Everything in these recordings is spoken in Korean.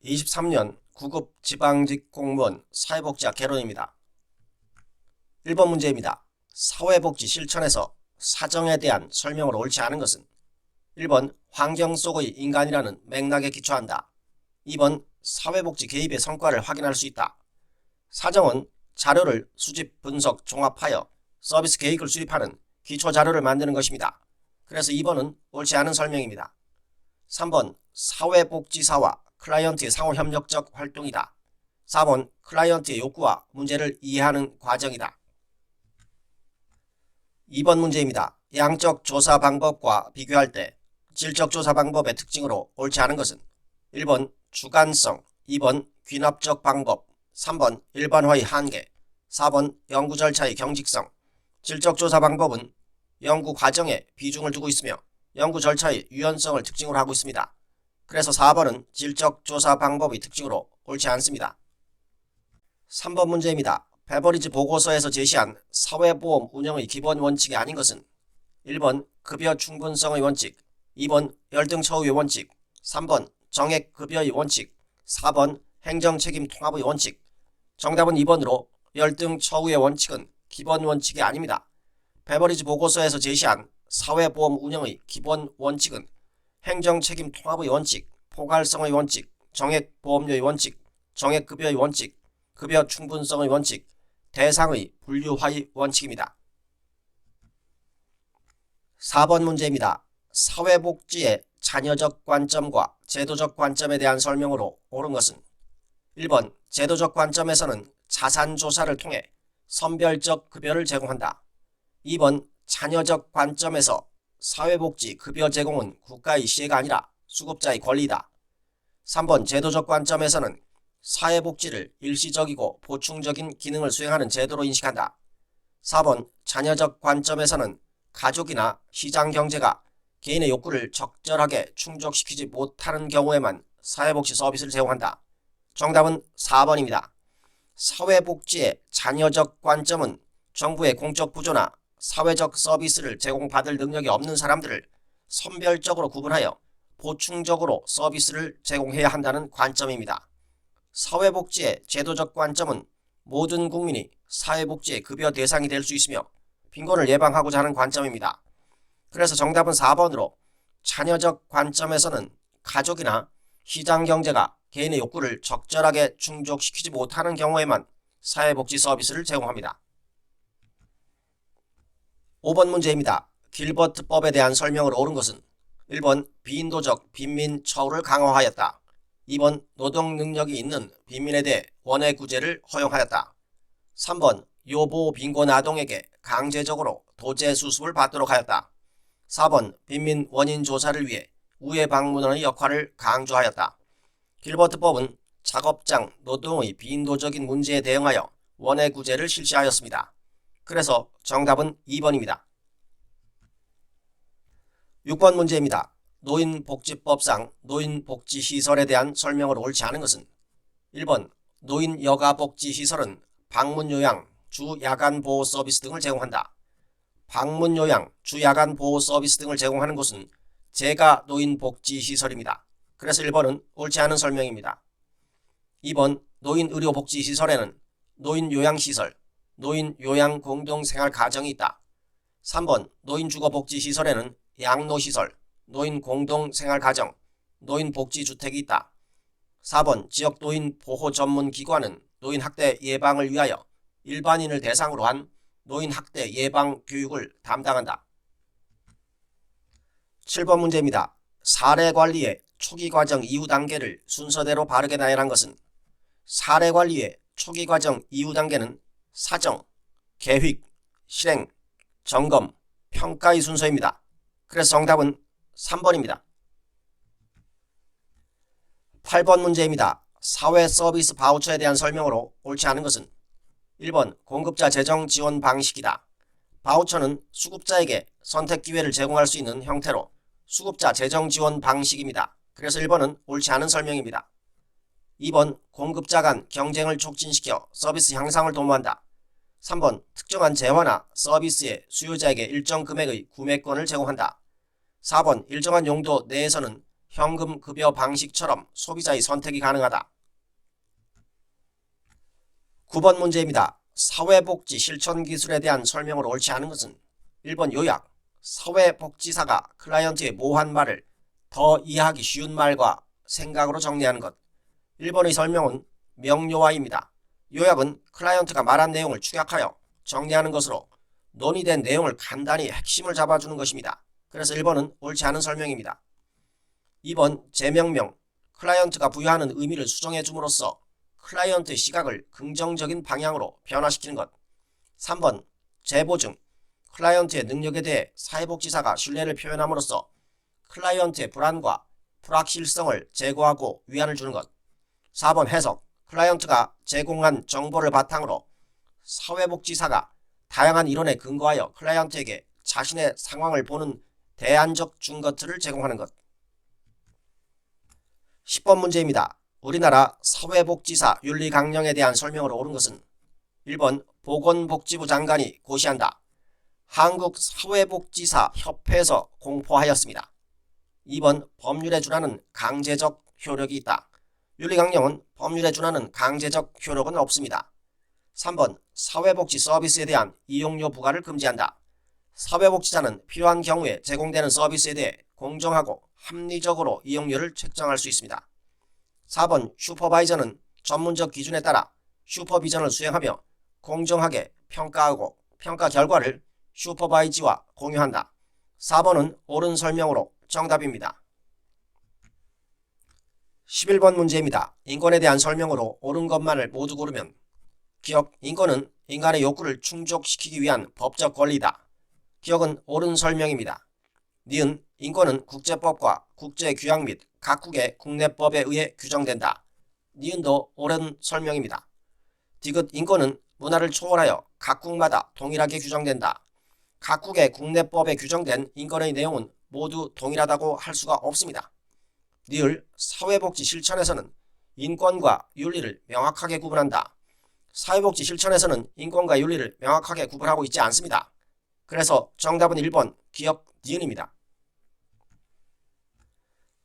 2023년 9급 지방직 공무원 사회복지학 개론입니다. 1번 문제입니다. 사회복지 실천에서 사정에 대한 설명으로 옳지 않은 것은 1번 환경 속의 인간이라는 맥락에 기초한다. 2번 사회복지 개입의 성과를 확인할 수 있다. 사정은 자료를 수집, 분석, 종합하여 서비스 계획을 수립하는 기초자료를 만드는 것입니다. 그래서 2번은 옳지 않은 설명입니다. 3번 사회복지사와 클라이언트의 상호협력적 활동이다. 4번 클라이언트의 욕구와 문제를 이해하는 과정이다. 2번 문제입니다. 양적 조사 방법과 비교할 때 질적 조사 방법의 특징으로 옳지 않은 것은 1번 주관성, 2번 귀납적 방법, 3번 일반화의 한계, 4번 연구 절차의 경직성. 질적 조사 방법은 연구 과정에 비중을 두고 있으며 연구 절차의 유연성을 특징으로 하고 있습니다. 그래서 4번은 질적 조사 방법의 특징으로 옳지 않습니다. 3번 문제입니다. 베버리지 보고서에서 제시한 사회보험 운영의 기본 원칙이 아닌 것은 1번 급여 충분성의 원칙, 2번 열등 처우의 원칙, 3번 정액 급여의 원칙, 4번 행정책임 통합의 원칙. 정답은 2번으로 열등 처우의 원칙은 기본 원칙이 아닙니다. 베버리지 보고서에서 제시한 사회보험 운영의 기본 원칙은 행정책임 통합의 원칙, 포괄성의 원칙, 정액보험료의 원칙, 정액급여의 원칙, 급여 충분성의 원칙, 대상의 분류화의 원칙입니다. 4번 문제입니다. 사회복지의 자녀적 관점과 제도적 관점에 대한 설명으로 옳은 것은 1번 제도적 관점에서는 자산조사를 통해 선별적 급여를 제공한다. 2번 자녀적 관점에서 사회복지 급여 제공은 국가의 시혜가 아니라 수급자의 권리이다. 3번 제도적 관점에서는 사회복지를 일시적이고 보충적인 기능을 수행하는 제도로 인식한다. 4번 자녀적 관점에서는 가족이나 시장경제가 개인의 욕구를 적절하게 충족시키지 못하는 경우에만 사회복지 서비스를 제공한다. 정답은 4번입니다. 사회복지의 자녀적 관점은 정부의 공적 부조나 사회적 서비스를 제공받을 능력이 없는 사람들을 선별적으로 구분하여 보충적으로 서비스를 제공해야 한다는 관점입니다. 사회복지의 제도적 관점은 모든 국민이 사회복지의 급여 대상이 될 수 있으며 빈곤을 예방하고자 하는 관점입니다. 그래서 정답은 4번으로 자녀적 관점에서는 가족이나 시장경제가 개인의 욕구를 적절하게 충족시키지 못하는 경우에만 사회복지 서비스를 제공합니다. 5번 문제입니다. 길버트법에 대한 설명을 옳은 것은 1번 비인도적 빈민 처우를 강화하였다. 2번 노동 능력이 있는 빈민에 대해 원해 구제를 허용하였다. 3번 요보 빈곤 아동에게 강제적으로 도제 수습을 받도록 하였다. 4번 빈민 원인 조사를 위해 우회 방문원의 역할을 강조하였다. 길버트법은 작업장 노동의 비인도적인 문제에 대응하여 원해 구제를 실시하였습니다. 그래서 정답은 2번입니다. 6번 문제입니다. 노인복지법상 노인복지시설에 대한 설명을 옳지 않은 것은 1번 노인여가복지시설은 방문요양, 주야간보호 서비스 등을 제공한다. 방문요양, 주야간보호 서비스 등을 제공하는 곳은 재가 노인복지시설입니다. 그래서 1번은 옳지 않은 설명입니다. 2번 노인의료복지시설에는 노인요양시설, 노인요양공동생활가정이 있다. 3번 노인주거복지시설에는 양로시설, 노인공동생활가정, 노인복지주택이 있다. 4번 지역 노인보호전문기관은 노인학대 예방을 위하여 일반인을 대상으로 한 노인학대 예방 교육을 담당한다. 7번 문제입니다. 사례관리의 초기과정 이후 단계를 순서대로 바르게 나열한 것은 사례관리의 초기과정 이후 단계는 사정, 계획, 실행, 점검, 평가의 순서입니다. 그래서 정답은 3번입니다. 8번 문제입니다. 사회서비스 바우처에 대한 설명으로 옳지 않은 것은 1번 공급자 재정 지원 방식이다. 바우처는 수급자에게 선택 기회를 제공할 수 있는 형태로 수급자 재정 지원 방식입니다. 그래서 1번은 옳지 않은 설명입니다. 2번 공급자 간 경쟁을 촉진시켜 서비스 향상을 도모한다. 3번 특정한 재화나 서비스의 수요자에게 일정 금액의 구매권을 제공한다. 4번 일정한 용도 내에서는 현금 급여 방식처럼 소비자의 선택이 가능하다. 9번 문제입니다. 사회복지 실천 기술에 대한 설명으로 옳지 않은 것은 1번 요약, 사회복지사가 클라이언트의 모호한 말을 더 이해하기 쉬운 말과 생각으로 정리하는 것. 1번의 설명은 명료화입니다. 요약은 클라이언트가 말한 내용을 축약하여 정리하는 것으로 논의된 내용을 간단히 핵심을 잡아주는 것입니다. 그래서 1번은 옳지 않은 설명입니다. 2번 재명명, 클라이언트가 부여하는 의미를 수정해 줌으로써 클라이언트의 시각을 긍정적인 방향으로 변화시키는 것. 3번 재보증, 클라이언트의 능력에 대해 사회복지사가 신뢰를 표현함으로써 클라이언트의 불안과 불확실성을 제거하고 위안을 주는 것. 4번 해석, 클라이언트가 제공한 정보를 바탕으로 사회복지사가 다양한 이론에 근거하여 클라이언트에게 자신의 상황을 보는 대안적 증거틀을 제공하는 것. 10번 문제입니다. 우리나라 사회복지사 윤리강령에 대한 설명으로 옳은 것은 1번 보건복지부 장관이 고시한다. 한국사회복지사 협회에서 공포하였습니다. 2번 법률에 준하는 강제적 효력이 있다. 윤리강령은 법률에 준하는 강제적 효력은 없습니다. 3번 사회복지 서비스에 대한 이용료 부과를 금지한다. 사회복지사는 필요한 경우에 제공되는 서비스에 대해 공정하고 합리적으로 이용료를 책정할 수 있습니다. 4번 슈퍼바이저는 전문적 기준에 따라 슈퍼비전을 수행하며 공정하게 평가하고 평가 결과를 슈퍼바이지와 공유한다. 4번은 옳은 설명으로 정답입니다. 11번 문제입니다. 인권에 대한 설명으로 옳은 것만을 모두 고르면 기억, 인권은 인간의 욕구를 충족시키기 위한 법적 권리다. 기억은 옳은 설명입니다. 니은, 인권은 국제법과 국제규약 및 각국의 국내법에 의해 규정된다. 니은도 옳은 설명입니다. 디귿, 인권은 문화를 초월하여 각국마다 동일하게 규정된다. 각국의 국내법에 규정된 인권의 내용은 모두 동일하다고 할 수가 없습니다. 니을, 사회복지 실천에서는 인권과 윤리를 명확하게 구분한다. 사회복지 실천에서는 인권과 윤리를 명확하게 구분하고 있지 않습니다. 그래서 정답은 1번 기억 니은입니다.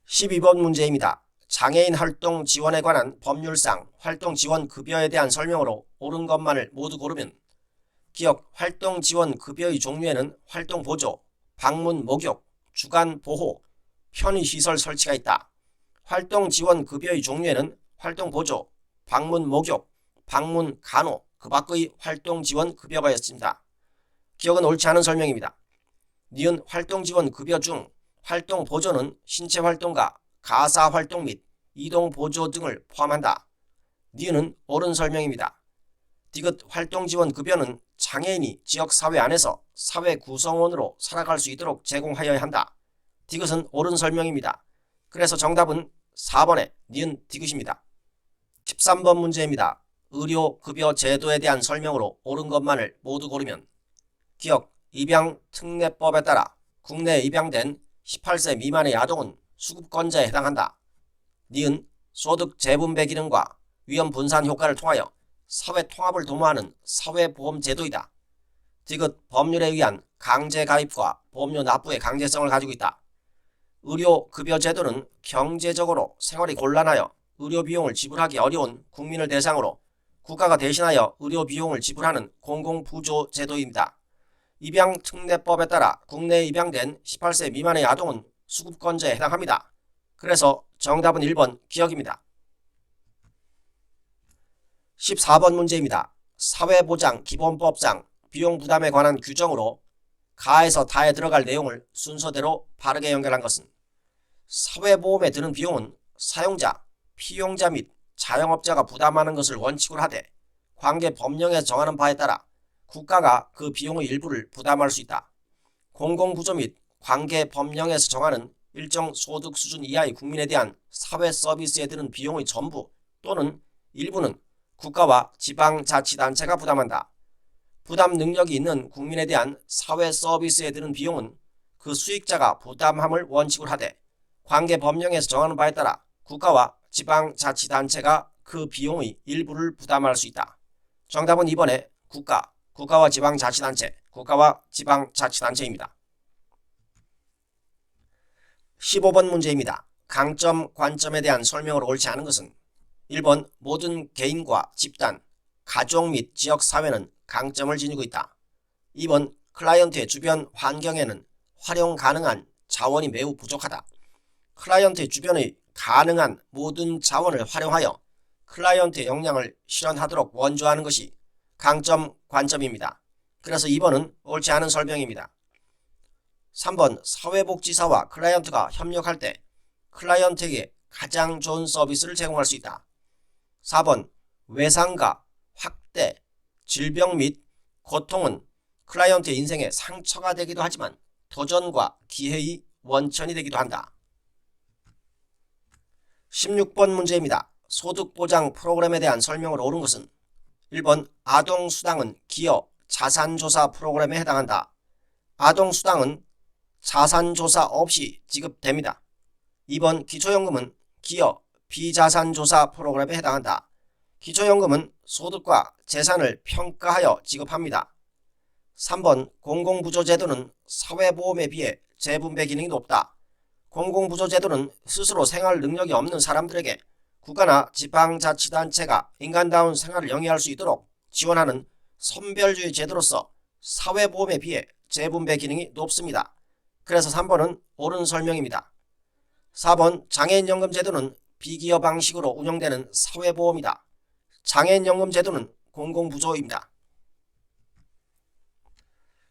12번 문제입니다. 장애인 활동 지원에 관한 법률상 활동 지원 급여에 대한 설명으로 옳은 것만을 모두 고르면 기억, 활동 지원 급여의 종류에는 활동 보조, 방문 목욕, 주간 보호, 편의시설 설치가 있다. 활동 지원 급여의 종류에는 활동 보조, 방문 목욕, 방문 간호, 그 밖의 활동 지원 급여가 있습니다. 기억은 옳지 않은 설명입니다. 니은, 활동 지원 급여 중 활동 보조는 신체 활동과 가사 활동 및 이동 보조 등을 포함한다. 니은은 옳은 설명입니다. 디귿, 활동 지원 급여는 장애인이 지역사회 안에서 사회 구성원으로 살아갈 수 있도록 제공하여야 한다. 디귿은 옳은 설명입니다. 그래서 정답은 4번의 니은 디귿입니다. 13번 문제입니다. 의료급여 제도에 대한 설명으로 옳은 것만을 모두 고르면 기억, 입양특례법에 따라 국내에 입양된 18세 미만의 아동은 수급권자에 해당한다. 니은, 소득 재분배 기능과 위험 분산 효과를 통하여 사회 통합을 도모하는 사회보험제도이다. 디귿, 법률에 의한 강제가입과 보험료 납부의 강제성을 가지고 있다. 의료급여제도는 경제적으로 생활이 곤란하여 의료비용을 지불하기 어려운 국민을 대상으로 국가가 대신하여 의료비용을 지불하는 공공부조제도입니다. 입양특례법에 따라 국내에 입양된 18세 미만의 아동은 수급권자에 해당합니다. 그래서 정답은 1번 기억입니다. 14번 문제입니다. 사회보장 기본법상 비용부담에 관한 규정으로 가에서 다에 들어갈 내용을 순서대로 바르게 연결한 것은 사회보험에 드는 비용은 사용자, 피용자 및 자영업자가 부담하는 것을 원칙으로 하되 관계 법령에서 정하는 바에 따라 국가가 그 비용의 일부를 부담할 수 있다. 공공부조 및 관계 법령에서 정하는 일정 소득 수준 이하의 국민에 대한 사회 서비스에 드는 비용의 전부 또는 일부는 국가와 지방자치단체가 부담한다. 부담 능력이 있는 국민에 대한 사회 서비스에 드는 비용은 그 수익자가 부담함을 원칙으로 하되 관계 법령에서 정하는 바에 따라 국가와 지방자치단체가 그 비용의 일부를 부담할 수 있다. 정답은 2번에 국가와 지방자치단체, 국가와 지방자치단체입니다. 15번 문제입니다. 강점, 관점에 대한 설명으로 옳지 않은 것은 1번 모든 개인과 집단, 가족 및 지역사회는 강점을 지니고 있다. 2번 클라이언트의 주변 환경에는 활용 가능한 자원이 매우 부족하다. 클라이언트의 주변의 가능한 모든 자원을 활용하여 클라이언트의 역량을 실현하도록 원조하는 것이 강점, 관점입니다. 그래서 2번은 옳지 않은 설명입니다. 3번 사회복지사와 클라이언트가 협력할 때 클라이언트에게 가장 좋은 서비스를 제공할 수 있다. 4번 외상과 확대, 질병 및 고통은 클라이언트의 인생에 상처가 되기도 하지만 도전과 기회의 원천이 되기도 한다. 16번 문제입니다. 소득보장 프로그램에 대한 설명으로 옳은 것은 1번 아동수당은 기여 자산조사 프로그램에 해당한다. 아동수당은 자산조사 없이 지급됩니다. 2번 기초연금은 기여 비자산조사 프로그램에 해당한다. 기초연금은 소득과 재산을 평가하여 지급합니다. 3번 공공부조제도는 사회보험에 비해 재분배 기능이 높다. 공공부조제도는 스스로 생활 능력이 없는 사람들에게 국가나 지방자치단체가 인간다운 생활을 영위할 수 있도록 지원하는 선별주의 제도로서 사회보험에 비해 재분배 기능이 높습니다. 그래서 3번은 옳은 설명입니다. 4번 장애인연금 제도는 비기여 방식으로 운영되는 사회보험이다. 장애인연금 제도는 공공부조입니다.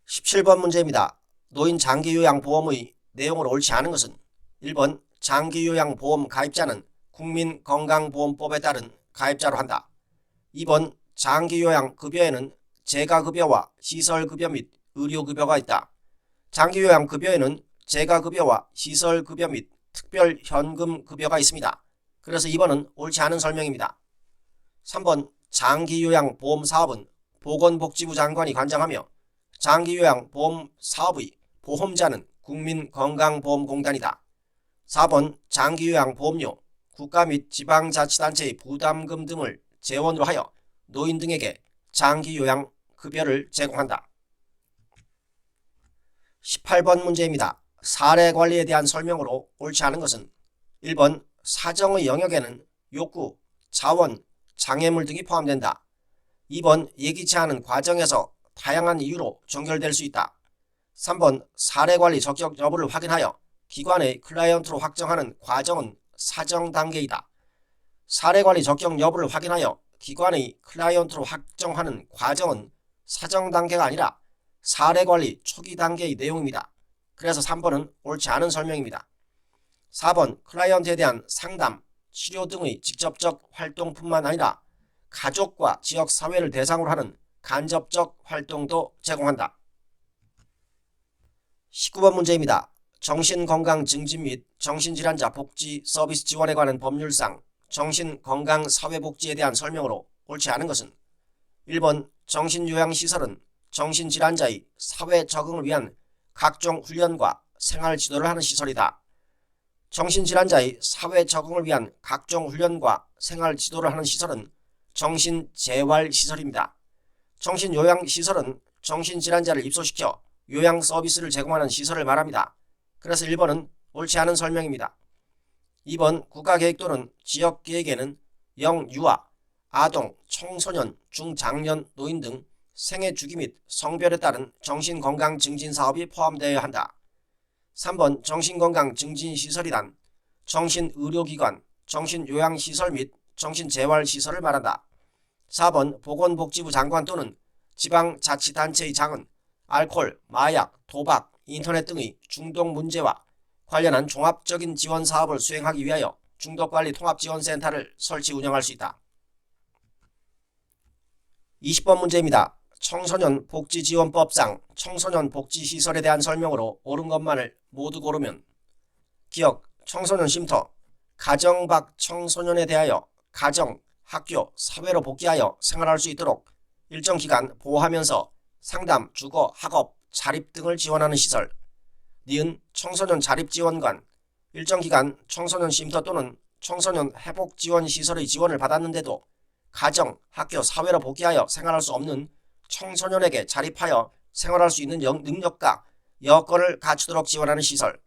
17번 문제입니다. 노인 장기요양보험의 내용으로 옳지 않은 것은 1번 장기요양보험 가입자는 국민건강보험법에 따른 가입자로 한다. 2번 장기요양급여에는 재가급여와 시설급여 및 의료급여가 있다. 장기요양급여에는 재가급여와 시설급여 및 특별현금급여가 있습니다. 그래서 2번은 옳지 않은 설명입니다. 3번 장기요양보험사업은 보건복지부 장관이 관장하며 장기요양보험사업의 보험자는 국민건강보험공단이다. 4번 장기요양보험료, 국가 및 지방자치단체의 부담금 등을 재원으로 하여 노인 등에게 장기요양급여를 제공한다. 18번 문제입니다. 사례관리에 대한 설명으로 옳지 않은 것은 1번 사정의 영역에는 욕구, 자원, 장애물 등이 포함된다. 2번 예기치 않은 과정에서 다양한 이유로 종결될 수 있다. 3번 사례관리 적격 여부를 확인하여 기관의 클라이언트로 확정하는 과정은 사정 단계이다. 사례관리 적격 여부를 확인하여 기관의 클라이언트로 확정하는 과정은 사정 단계가 아니라 사례관리 초기 단계의 내용입니다. 그래서 3번은 옳지 않은 설명입니다. 4번 클라이언트에 대한 상담, 치료 등의 직접적 활동뿐만 아니라 가족과 지역사회를 대상으로 하는 간접적 활동도 제공한다. 19번 문제입니다. 정신건강 증진 및 정신질환자 복지 서비스 지원에 관한 법률상 정신건강사회복지에 대한 설명으로 옳지 않은 것은 1번 정신요양시설은 정신질환자의 사회 적응을 위한 각종 훈련과 생활 지도를 하는 시설이다. 정신질환자의 사회 적응을 위한 각종 훈련과 생활 지도를 하는 시설은 정신재활시설입니다. 정신요양시설은 정신질환자를 입소시켜 요양 서비스를 제공하는 시설을 말합니다. 그래서 1번은 옳지 않은 설명입니다. 2번 국가계획 또는 지역계획에는 영유아, 아동, 청소년, 중장년, 노인 등 생애 주기 및 성별에 따른 정신건강 증진 사업이 포함되어야 한다. 3번 정신건강 증진시설이란 정신의료기관, 정신요양시설 및 정신재활시설을 말한다. 4번 보건복지부 장관 또는 지방자치단체의 장은 알코올, 마약, 도박, 인터넷 등의 중독 문제와 관련한 종합적인 지원 사업을 수행하기 위하여 중독관리 통합지원센터를 설치 운영할 수 있다. 20번 문제입니다. 청소년 복지지원법상 청소년 복지시설에 대한 설명으로 옳은 것만을 모두 고르면 기억, 청소년 쉼터, 가정 밖 청소년에 대하여 가정, 학교, 사회로 복귀하여 생활할 수 있도록 일정 기간 보호하면서 상담, 주거, 학업, 자립 등을 지원하는 시설. 니은 청소년 자립지원관, 일정 기간 청소년 쉼터 또는 청소년 회복지원시설의 지원을 받았는데도 가정, 학교, 사회로 복귀하여 생활할 수 없는 청소년에게 자립하여 생활할 수 있는 능력과 여건을 갖추도록 지원하는 시설.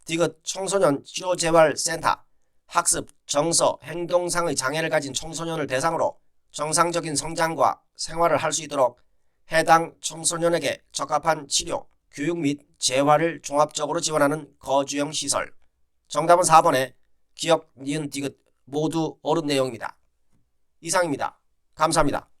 디귿 청소년 치료재활센터 학습, 정서, 행동상의 장애를 가진 청소년을 대상으로 정상적인 성장과 생활을 할 수 있도록 해당 청소년에게 적합한 치료, 교육 및 재활을 종합적으로 지원하는 거주형 시설. 정답은 4번에 기역, 니은, 디귿 모두 옳은 내용입니다. 이상입니다. 감사합니다.